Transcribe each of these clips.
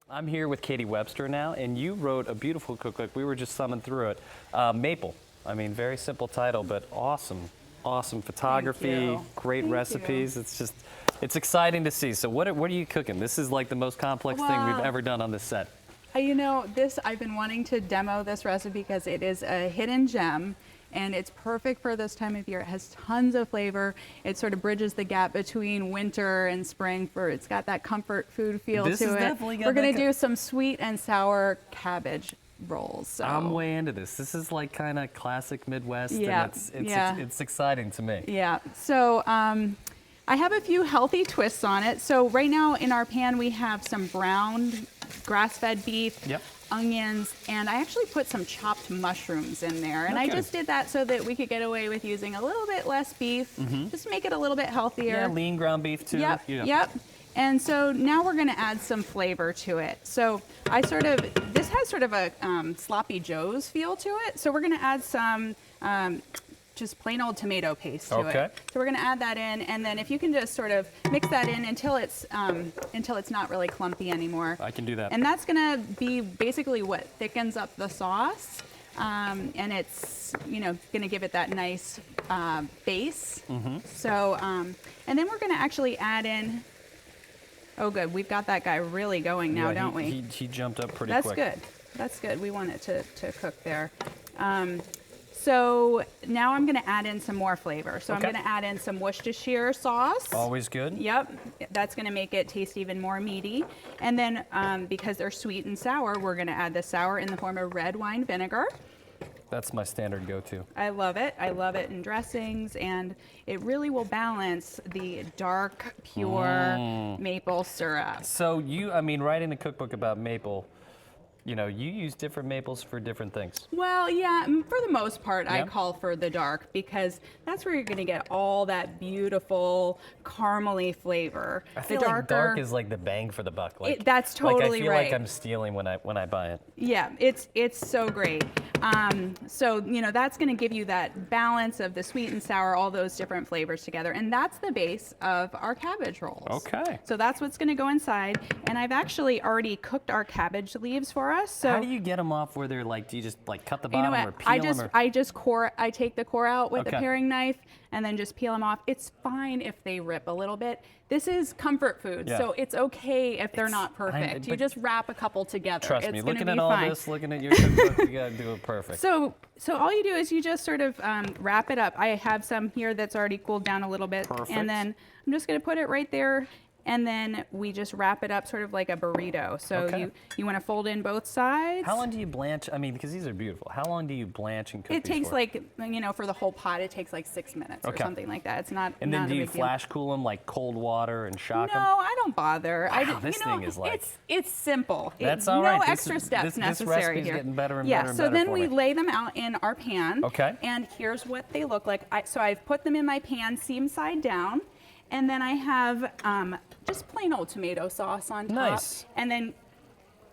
I'm here with Katie Webster now, and you wrote a beautiful cookbook. We were just thumbing through it. Maple. I mean, very simple title, but awesome, awesome photography, great recipes. It's exciting to see. So what are you cooking? This is like the most complex thing we've ever done on this set. You know, I've been wanting to demo this recipe because it is a hidden gem. And it's perfect for this time of year. It has tons of flavor. It sort of bridges the gap between winter and spring. It's got that comfort food feel to it. We're going to do some sweet and sour cabbage rolls. So. I'm way into this. This is like kind of classic Midwest, and it's exciting to me. Yeah. So I have a few healthy twists on it. So right now in our pan we have some browned grass-fed beef. Yep. Onions, and I actually put some chopped mushrooms in there. And I just did that so that we could get away with using a little bit less beef, just make it a little bit healthier. Yeah, lean ground beef too. Yep, yep. And so now we're gonna add some flavor to it. So this has sort of a sloppy joe's feel to it. So we're gonna add some just plain old tomato paste to it. So we're going to add that in, and then if you can just sort of mix that in until it's not really clumpy anymore. I can do that. And that's going to be basically what thickens up the sauce, and it's going to give it that nice base. So and then we're going to actually add in. Oh, good. We've got that guy really going now, don't we? He jumped up pretty quick. That's good. That's good. We want it to cook there. So now I'm going to add in some more flavor. So I'm going to add in some Worcestershire sauce. Always good. Yep. That's going to make it taste even more meaty. And then because they're sweet and sour, we're going to add the sour in the form of red wine vinegar. That's my standard go-to. I love it. I love it in dressings, and it really will balance the dark, pure maple syrup. So writing a cookbook about maple, you use different maples for different things. Well, yeah, for the most part, I call for the dark because that's where you're going to get all that beautiful caramely flavor. I feel like dark is like the bang for the buck. That's totally right. I feel right. like I'm stealing when I buy it. Yeah, it's so great. So that's going to give you that balance of the sweet and sour, all those different flavors together, and that's the base of our cabbage rolls. Okay. So that's what's going to go inside, and I've actually already cooked our cabbage leaves for us. So how do you get them off where they're like? Do you just like cut the bottom or peel them? I take the core out with a paring knife and then just peel them off. It's fine if they rip a little bit. This is comfort food, so it's okay if they're not perfect. You just wrap a couple together. Trust me, looking at all this, looking at your cookbook, you gotta do it perfect. So all you do is you just sort of wrap it up. I have some here that's already cooled down a little bit, and then I'm just gonna put it right there. And then we just wrap it up sort of like a burrito. So you want to fold in both sides. How long do you blanch? I mean, because these are beautiful. How long do you blanch and cook these? It takes for the whole pot, it takes like 6 minutes or something like that. It's not. And then not do a you big flash cool them like cold water and shock them? No, I don't bother. Wow, this thing is like. It's simple. That's all right. No extra steps necessary this recipe's here. Getting better and better and so better then we lay them out in our pan. Okay. And here's what they look like. So I've put them in my pan seam side down. And then I have just plain old tomato sauce on top. Nice. And then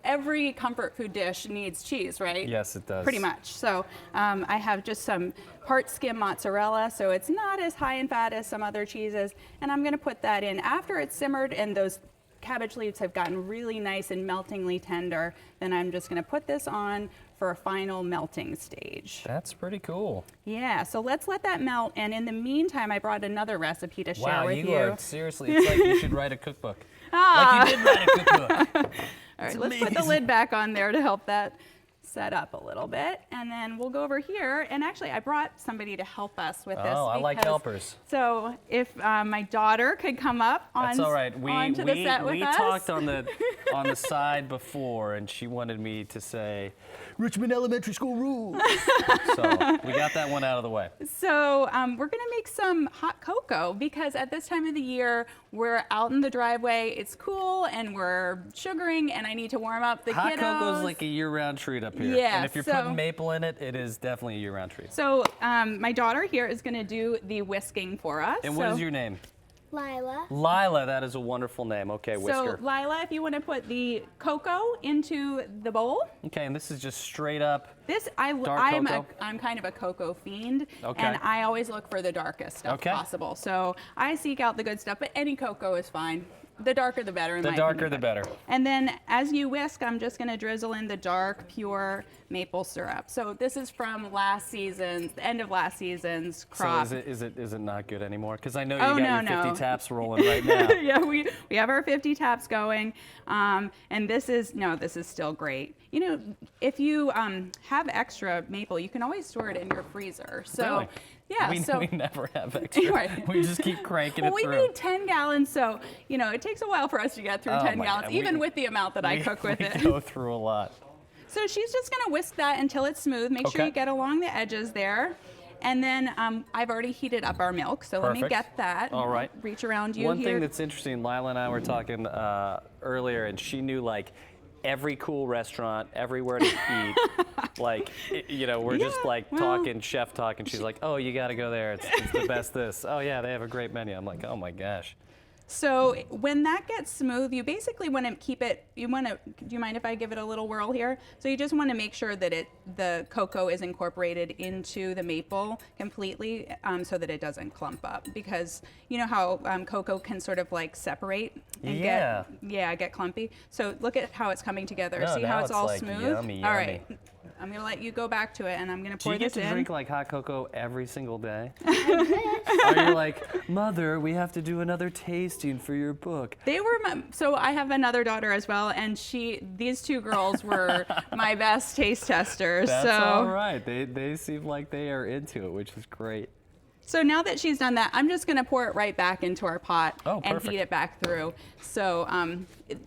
every comfort food dish needs cheese, right? Yes, it does. Pretty much. So I have just some part skim mozzarella, so it's not as high in fat as some other cheeses. And I'm going to put that in after it's simmered and those cabbage leaves have gotten really nice and meltingly tender. Then I'm just going to put this on for a final melting stage. That's pretty cool. Yeah, so let's let that melt. And in the meantime, I brought another recipe to share with you. Wow, you are seriously, it's like you should write a cookbook. Like you did write a cookbook. All right, let's put the lid back on there to help that set up a little bit. And then we'll go over here. And actually, I brought somebody to help us with this. Oh, I like helpers. So if my daughter could come up onto the set with us. We talked on the side before, and she wanted me to say, Richmond Elementary School rules. So we got that one out of the way. So we're gonna make some hot cocoa because at this time of the year, we're out in the driveway, it's cool, and we're sugaring, and I need to warm up the kiddos. Hot cocoa's like a year-round treat up here. Yeah, and if you're putting maple in it, it is definitely a year-round treat. So my daughter here is gonna do the whisking for us. And what is your name? Lila. Lila, that is a wonderful name. Okay, whisker. So Lila, if you want to put the cocoa into the bowl. Okay, and this is just straight up I'm kind of a cocoa fiend, okay. And I always look for the darkest stuff possible. So I seek out the good stuff, but any cocoa is fine. The darker the better. The darker the better. And then as you whisk, I'm just going to drizzle in the dark, pure maple syrup. So this is from last season's, the end of last season's crop. So is it not good anymore? Because I know Oh, you got your 50 taps rolling right now. Yeah, we have our 50 taps going, and this is still great. You know, if you have extra maple, you can always store it in your freezer. So. Really? Yeah, we never have extra. Right. We just keep cranking it through. Well, we need 10 gallons, so, you know, it takes a while for us to get through 10 gallons, even with the amount that I cook with it. We go through a lot. So she's just going to whisk that until it's smooth. Make sure you get along the edges there. And then I've already heated up our milk, so let me get that. All right. Reach around you One here. thing that's interesting, Lila and I were talking earlier, and she knew, like, every cool restaurant, everywhere to eat. Like, you know, we're just like talking, chef talk, and she's like, oh, you got to go there. It's the best this. Oh, yeah, they have a great menu. I'm like, oh, my gosh. So when that gets smooth, you basically want to keep it, do you mind if I give it a little whirl here? So you just want to make sure that the cocoa is incorporated into the maple completely so that it doesn't clump up. Because you know how cocoa can sort of like separate and get clumpy. So look at how it's coming together. No, See how it's all like smooth? yummy. All right. I'm going to let you go back to it, and I'm going to pour this in. Do you get to drink like hot cocoa every single day? Are you like, Mother, we have to do another tasting for your book? They were so I have another daughter as well, and these two girls were my best taste testers. That's so all right. They seem like they are into it, which is great. So now that she's done that, I'm just going to pour it right back into our pot and heat it back through. So,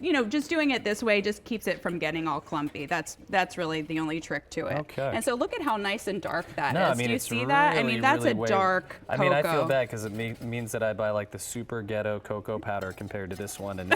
you know, just doing it this way just keeps it from getting all clumpy. That's really the only trick to it. Okay. And so look at how nice and dark that is. I mean, do you it's see that? I mean, that's really a dark cocoa. I mean, I feel bad because it means that I buy like the super ghetto cocoa powder compared to this one, and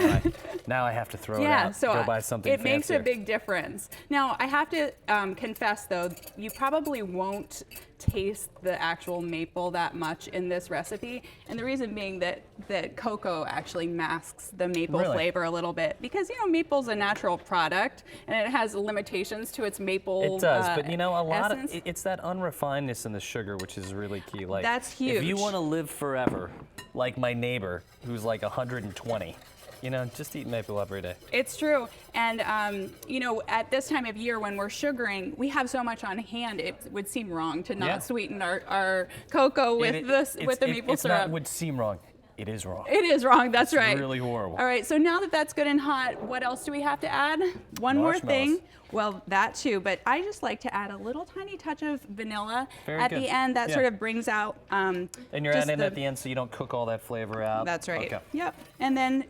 now I have to throw it out. So go buy something it makes fancier. a big difference. Now, I have to confess, though, you probably won't taste the actual maple that much in this recipe, and the reason being that cocoa actually masks the maple flavor a little bit, because you know maple's a natural product and it has limitations to its maple. It does, but you know a lot essence. of it's that unrefinedness in the sugar which is really key. Like that's huge. If you want to live forever, like my neighbor who's like 120. You know, just eat maple every day. It's true. And, you know, at this time of year when we're sugaring, we have so much on hand, it would seem wrong to not sweeten our cocoa with the maple syrup. Not would seem wrong. It is wrong. It is wrong. That's right. It's really horrible. All right. So now that that's good and hot, what else do we have to add? One more thing. Well, that too. But I just like to add a little tiny touch of vanilla the end. That sort of brings out. And you're adding it at the end so you don't cook all that flavor out. That's right. Okay. Yep. And then,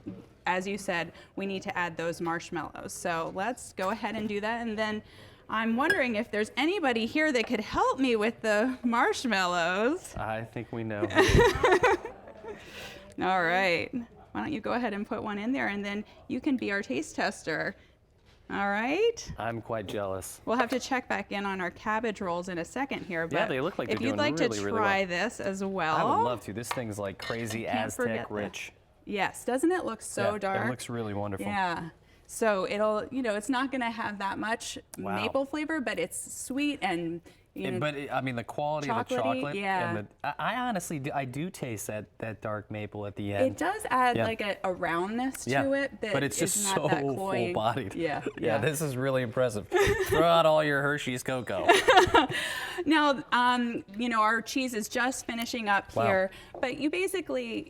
as you said, we need to add those marshmallows. So let's go ahead and do that. And then I'm wondering if there's anybody here that could help me with the marshmallows. I think we know. All right. Why don't you go ahead and put one in there, and then you can be our taste tester. All right. I'm quite jealous. We'll have to check back in on our cabbage rolls in a second here. But yeah, they look like they're doing really well. If you'd like to try this as well. I would love to. This thing's like crazy Aztec rich. Yes, doesn't it look so dark? It looks really wonderful. Yeah. So it'll, you know, it's not going to have that much maple flavor, but it's sweet and, you know, but I mean, the quality of the chocolate. Yeah. And I honestly do taste that dark maple at the end. It does add like a roundness to it, but it's just not so that cloying. full-bodied. Yeah. This is really impressive. Throw out all your Hershey's cocoa. Now, you know, our cheese is just finishing up here, but you basically,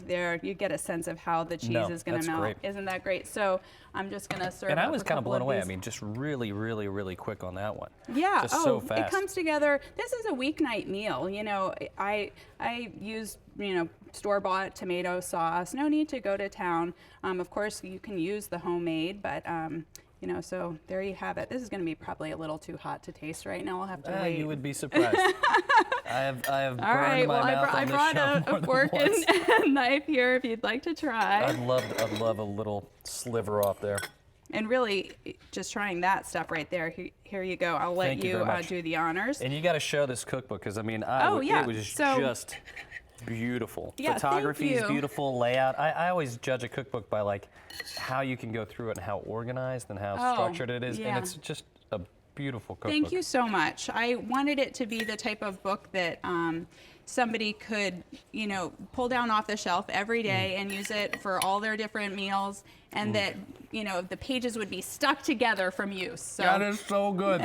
there you get a sense of how the cheese is going to melt. Great. Isn't that great? So I'm just going to serve. And I was kind of blown away. I mean, just really, really, really quick on that one. Yeah. Just so fast. It comes together. This is a weeknight meal. You know, I use, you know, store-bought tomato sauce. No need to go to town. Of course, you can use the homemade, but you know, so there you have it. This is going to be probably a little too hot to taste right now. I'll have to wait. You would be surprised. I have burned my mouth on this show I brought a fork and knife here if you'd like to try. I'd love a little sliver off there. And really, just trying that stuff right there. Here you go. I'll let you do the honors. And you got to show this cookbook because I mean, it was just beautiful. Yeah, photography is beautiful. Layout. I always judge a cookbook by like how you can go through it and how organized and how structured it is. And it's just a beautiful cookbook. Thank you so much. I wanted it to be the type of book that somebody could, you know, pull down off the shelf every day and use it for all their different meals, and that, you know, the pages would be stuck together from use. So. That is so good.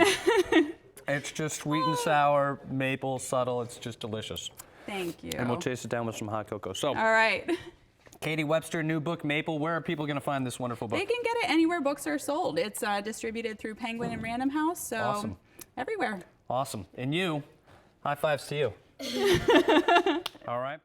It's just sweet and sour, maple, subtle. It's just delicious. Thank you. And we'll chase it down with some hot cocoa. So, All right. Katie Webster, new book, Maple. Where are people going to find this wonderful book? They can get it anywhere books are sold. It's distributed through Penguin and Random House, so Awesome. everywhere. Awesome. And you, high fives to you. All right.